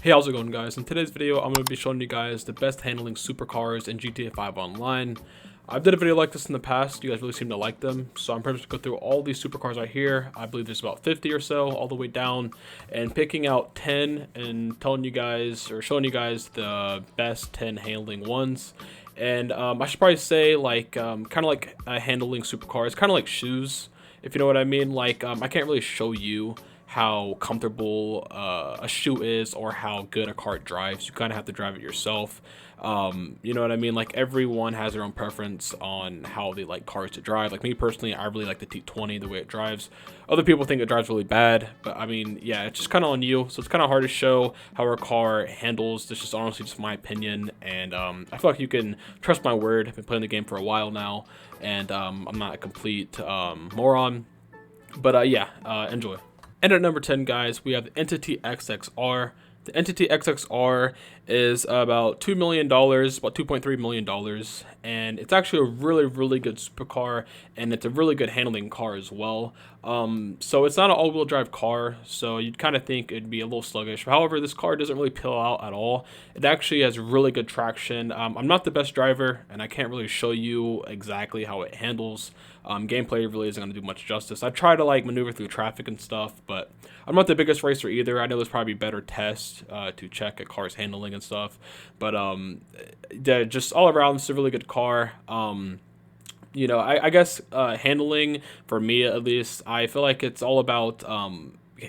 Hey, how's it going, guys? In today's video, I'm going to be showing you guys the best handling supercars in GTA 5 Online. I've did a video like this in the past. You guys really seem to like them, so I'm pretty much going to go through all these supercars right here. I believe there's about 50 or so, all the way down, and picking out 10 and telling you guys, or showing you guys the best 10 handling ones. And I should probably say, like, kind of like a handling supercar. It's kind of like shoes, if you know what I mean. Like, I can't really show you how comfortable a shoe is or how good a car drives. You kind of have to drive it yourself. You know what I mean? Like, everyone has their own preference on how they like cars to drive. Like, me personally, I really like the T20, the way it drives. Other people think it drives really bad, but I mean, yeah, it's just kind of on you. So it's kind of hard to show how a car handles. This is honestly just my opinion, and I feel like you can trust my word. I've been playing the game for a while now, and I'm not a complete moron. But yeah, enjoy. And at number 10, guys, we have the Entity XXR. The Entity XXR is about $2 million, about $2.3 million, and it's actually a really good supercar, and it's a really good handling car as well. So it's not an all-wheel drive car, so you'd kind of think it'd be a little sluggish. However, this car doesn't really pill out at all. It actually has really good traction. I'm not the best driver, and I can't really show you exactly how it handles. Gameplay really isn't going to do much justice. I try to like maneuver through traffic and stuff, but I'm not the biggest racer either. I know there's probably better tests to check a car's handling and stuff, but just all around, it's a really good car. You know, I guess handling, for me at least, I feel like it's all about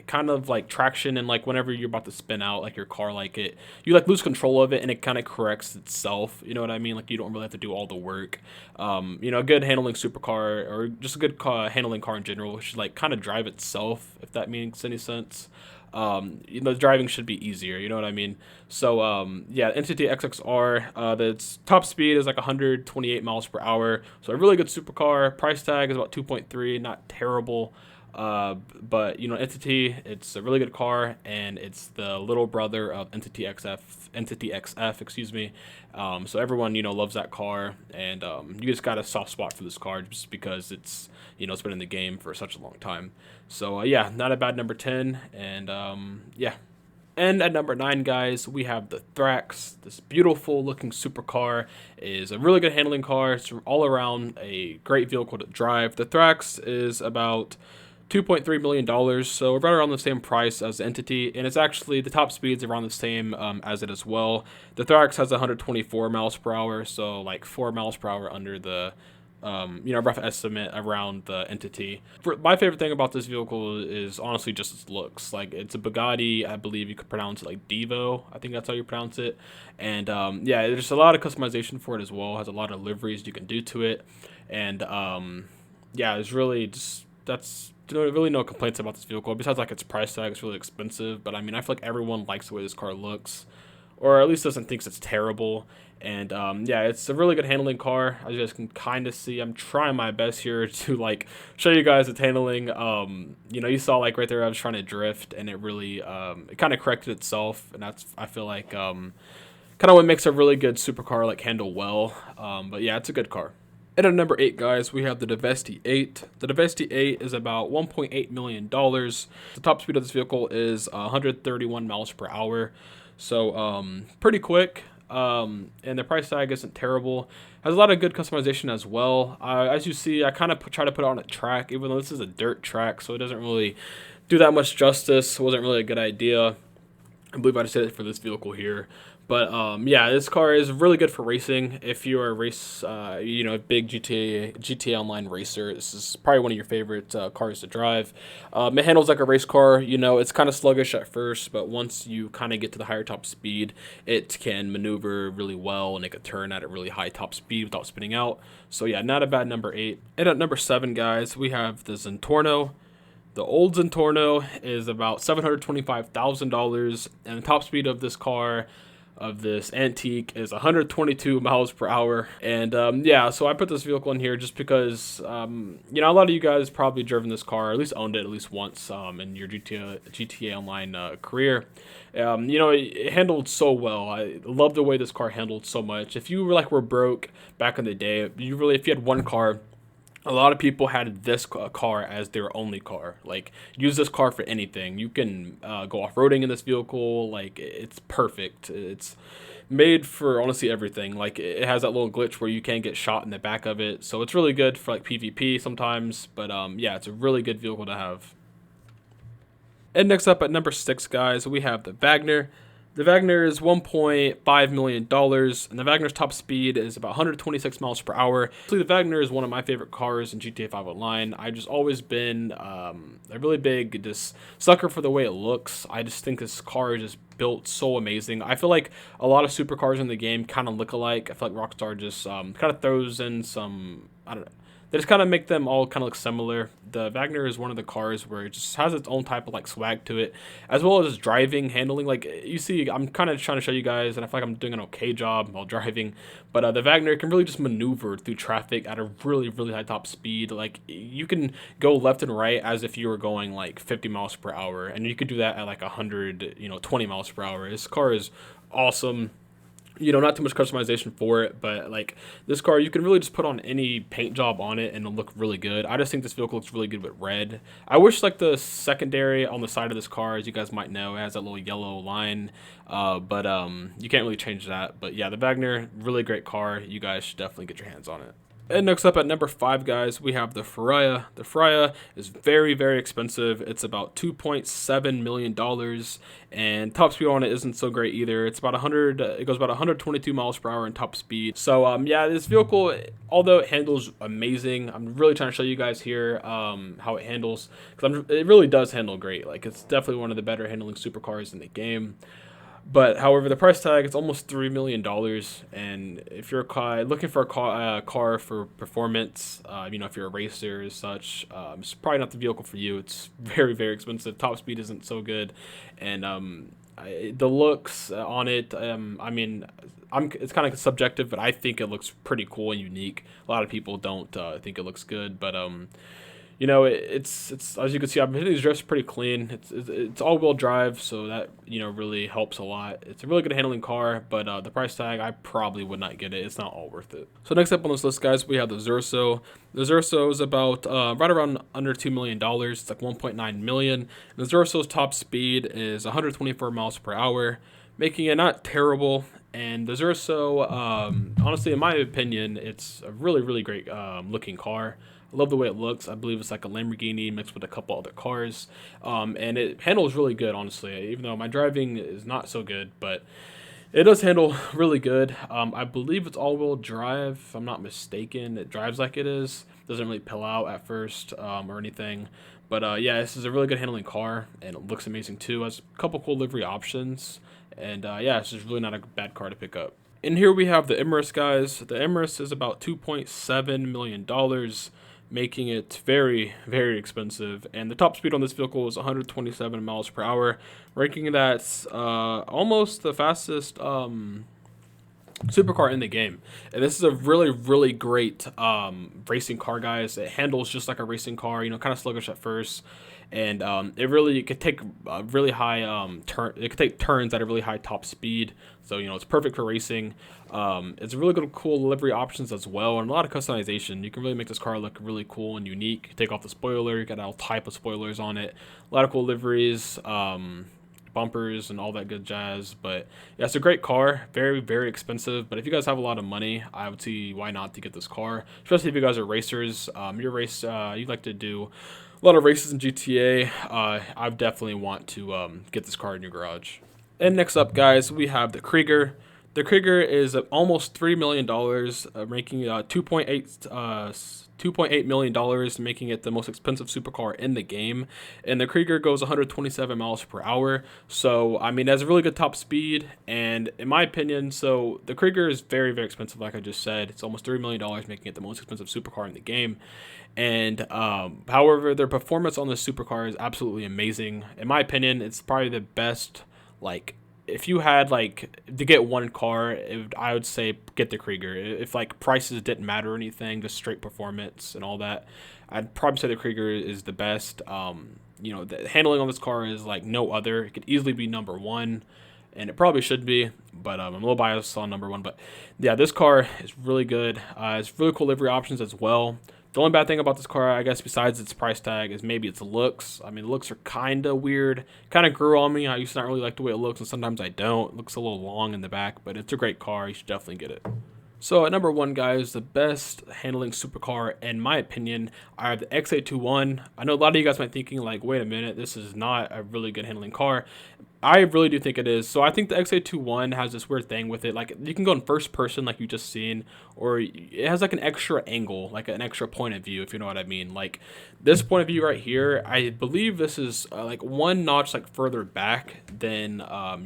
kind of like traction, and like whenever you're about to spin out, like your car, like you like lose control of it and it kind of corrects itself, you know what I mean? Like, you don't really have to do all the work. You know, a good handling supercar, or just a good handling car in general, should like kind of drive itself, if that makes any sense. You know, driving should be easier, you know what I mean? So yeah, Entity XXR, the top speed is like 128 miles per hour, so a really good supercar. Price tag is about 2.3, not terrible. But you know, Entity, it's a really good car, and it's the little brother of Entity XF, excuse me. So everyone, you know, loves that car, and you just got a soft spot for this car just because it's, you know, it's been in the game for such a long time. So yeah, not a bad number 10, and yeah. And at number 9, guys, we have the Thrax. This beautiful looking supercar is a really good handling car. It's all around a great vehicle to drive. The Thrax is about $2.3 million, so right around the same price as the Entity, and it's actually, the top speed's around the same as it as well. The Thrax has 124 miles per hour, so like 4 miles per hour under the you know, rough estimate around the Entity. My favorite thing about this vehicle is honestly just its looks. Like, it's a Bugatti, I believe you could pronounce it like Devo, I think that's how you pronounce it. And yeah, there's a lot of customization for it as well. It has a lot of liveries you can do to it, and yeah, it's really just, that's really no complaints about this vehicle, besides like its price tag. It's really expensive, but I mean, I feel like everyone likes the way this car looks, or at least doesn't think it's terrible. And yeah, it's a really good handling car, as you guys can kind of see. I'm trying my best here to like show you guys its handling. You know, you saw like right there, I was trying to drift, and it really it kind of corrected itself, and that's, I feel like, kind of what makes a really good supercar like handle well. But yeah, it's a good car. And at number 8, guys, we have the Devesti 8. The Devesti 8 is about $1.8 million. The top speed of this vehicle is 131 miles per hour. So pretty quick. And the price tag isn't terrible. Has a lot of good customization as well. As you see, I kind of try to put it on a track, even though this is a dirt track, so it doesn't really do that much justice. It wasn't really a good idea. I believe I just did it for this vehicle here. But yeah, this car is really good for racing. If you're a race, you know, big GTA Online racer, this is probably one of your favorite cars to drive. It handles like a race car. You know, it's kind of sluggish at first, but once you kind of get to the higher top speed, it can maneuver really well, and it can turn at a really high top speed without spinning out. So yeah, not a bad number 8. And at number 7, guys, we have the Zentorno. The old Zentorno is about $725,000, and the top speed of this car, of this antique, is 122 miles per hour. And yeah, so I put this vehicle in here just because you know, a lot of you guys probably driven this car, or at least owned it at least once in your GTA Online career. You know, it handled so well. I love the way this car handled so much. If you were broke back in the day, if you had one car A lot of people had this car as their only car. Like, use this car for anything. You can go off-roading in this vehicle. Like, it's perfect. It's made for honestly everything. Like, it has that little glitch where you can get shot in the back of it, so it's really good for like PvP sometimes. But yeah, it's a really good vehicle to have. And next up at number 6, guys, we have the Wagner. The Wagner is $1.5 million, and the Wagner's top speed is about 126 miles per hour. Actually, the Wagner is one of my favorite cars in GTA 5 Online. I've just always been a really big just sucker for the way it looks. I just think this car is just built so amazing. I feel like a lot of supercars in the game kind of look alike. I feel like Rockstar just kind of throws in some, I don't know, they just kind of make them all kind of look similar. The Wagner is one of the cars where it just has its own type of like swag to it, as well as driving, handling. Like you see, I'm kind of trying to show you guys, and I feel like I'm doing an okay job while driving. But the Wagner can really just maneuver through traffic at a really, really high top speed. Like you can go left and right as if you were going like 50 miles per hour, and you could do that at like 100, 20 miles per hour. This car is awesome. Not too much customization for it, but like this car, you can really just put on any paint job on it and it'll look really good. I just think this vehicle looks really good with red. I wish like the secondary on the side of this car, as you guys might know, it has that little yellow line, but you can't really change that. But yeah, the Wagner, really great car. You guys should definitely get your hands on it. And next up at number 5, guys, we have the Ferrari. The Ferrari is very, very expensive. It's about $2.7 million, and top speed on it isn't so great either. It's about 100. It goes about 122 miles per hour in top speed. So yeah, this vehicle, although it handles amazing, I'm really trying to show you guys here how it handles, because it really does handle great. Like it's definitely one of the better handling supercars in the game. But however, the price tag, it's almost $3 million, and if you're looking for a car for performance, if you're a racer as such, it's probably not the vehicle for you. It's very, very expensive. Top speed isn't so good, and the looks on it, it's kind of subjective, but I think it looks pretty cool and unique. A lot of people don't think it looks good, but it's as you can see, I'm hitting these drifts pretty clean. It's all-wheel drive, so that really helps a lot. It's a really good handling car, but the price tag, I probably would not get it. It's not all worth it. So next up on this list, guys, we have the ZRZO. The ZRZO is about right around under $2 million. It's like 1.9 million. The ZRZO's top speed is 124 miles per hour, making it not terrible. And the ZRZO, honestly, in my opinion, it's a really, really great looking car. I love the way it looks. I believe it's like a Lamborghini mixed with a couple other cars. And it handles really good, honestly, even though my driving is not so good, but it does handle really good. I believe it's all-wheel drive, if I'm not mistaken. It drives like it is. Doesn't really pill out at first or anything. But yeah, this is a really good handling car, and it looks amazing too. It has a couple cool livery options. And yeah, it's just really not a bad car to pick up. And here we have the Amorous, guys. The Amorous is about $2.7 million, making it very, very expensive. And the top speed on this vehicle is 127 miles per hour, ranking that almost the fastest supercar in the game. And this is a really, really great racing car, guys. It handles just like a racing car, kind of sluggish at first. And it could take really high it could take turns at a really high top speed. So it's perfect for racing. It's really good, cool livery options as well, and a lot of customization. You can really make this car look really cool and unique. Take off the spoiler, you got all type of spoilers on it. A lot of cool liveries, bumpers, and all that good jazz. But yeah, it's a great car. Very, very expensive. But if you guys have a lot of money, I would see why not to get this car, especially if you guys are racers. You like to do a lot of races in GTA. I definitely want to get this car in your garage. And next up, guys, we have the Krieger. The Krieger is almost $3 million, ranking $2.8 million, making it the most expensive supercar in the game. And the Krieger goes 127 miles per hour. So, it has a really good top speed. And in my opinion, so the Krieger is very, very expensive, like I just said. It's almost $3 million, making it the most expensive supercar in the game. And however, their performance on this supercar is absolutely amazing. In my opinion, it's probably the best. Like, if you had to get one car, I would say get the Krieger. If prices didn't matter or anything, just straight performance and all that, I'd probably say the Krieger is the best. The handling on this car is like no other. It could easily be number one, and it probably should be, but I'm a little biased on number one. But yeah, this car is really good. It's really cool livery options as well. The only bad thing about this car, I guess, besides its price tag, is maybe its looks. I mean, the looks are kind of weird. Kind of grew on me. I used to not really like the way it looks, and sometimes I don't. It looks a little long in the back, but it's a great car. You should definitely get it. So at number 1, guys, the best handling supercar, in my opinion, I have the X821. I know a lot of you guys might be thinking, like, wait a minute, this is not a really good handling car. I really do think it is. So I think the X821 has this weird thing with it. Like, you can go in first person, like you just seen, or it has like an extra angle, like an extra point of view, if you know what I mean. Like this point of view right here, I believe this is like one notch like further back than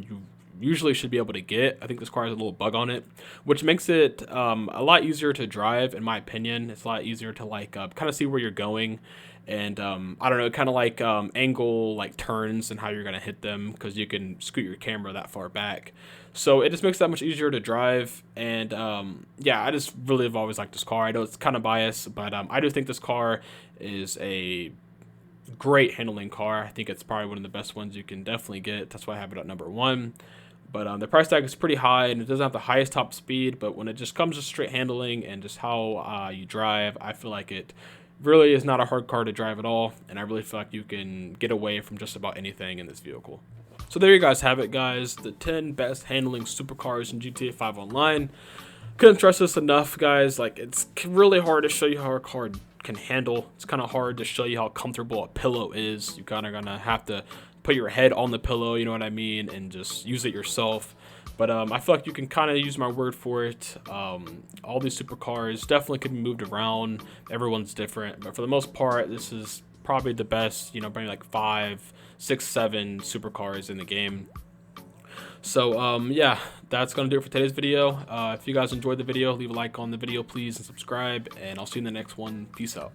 you usually should be able to get. I think this car has a little bug on it, which makes it a lot easier to drive, in my opinion. It's a lot easier to like kind of see where you're going, and I don't know, kind of like angle like turns and how you're gonna hit them, because you can scoot your camera that far back. So it just makes it that much easier to drive, and yeah, I just really have always liked this car. I know it's kind of biased, but I do think this car is a great handling car. I think it's probably one of the best ones you can definitely get. That's why I have it at number 1. But the price tag is pretty high, and it doesn't have the highest top speed. But when it just comes to straight handling and just how you drive, I feel like it really is not a hard car to drive at all. And I really feel like you can get away from just about anything in this vehicle. So there you guys have it, guys. The 10 best handling supercars in GTA 5 Online. Couldn't stress this enough, guys. Like, it's really hard to show you how a car can handle. It's kind of hard to show you how comfortable a pillow is. You kind of gonna have to put your head on the pillow, you know what I mean, and just use it yourself. But I feel like you can kind of use my word for it. All these supercars definitely can be moved around. Everyone's different, but for the most part, this is probably the best, you know, bringing like 5, 6, 7 supercars in the game. So yeah, that's gonna do it for today's video. If you guys enjoyed the video, leave a like on the video, please, and subscribe, and I'll see you in the next one. Peace out.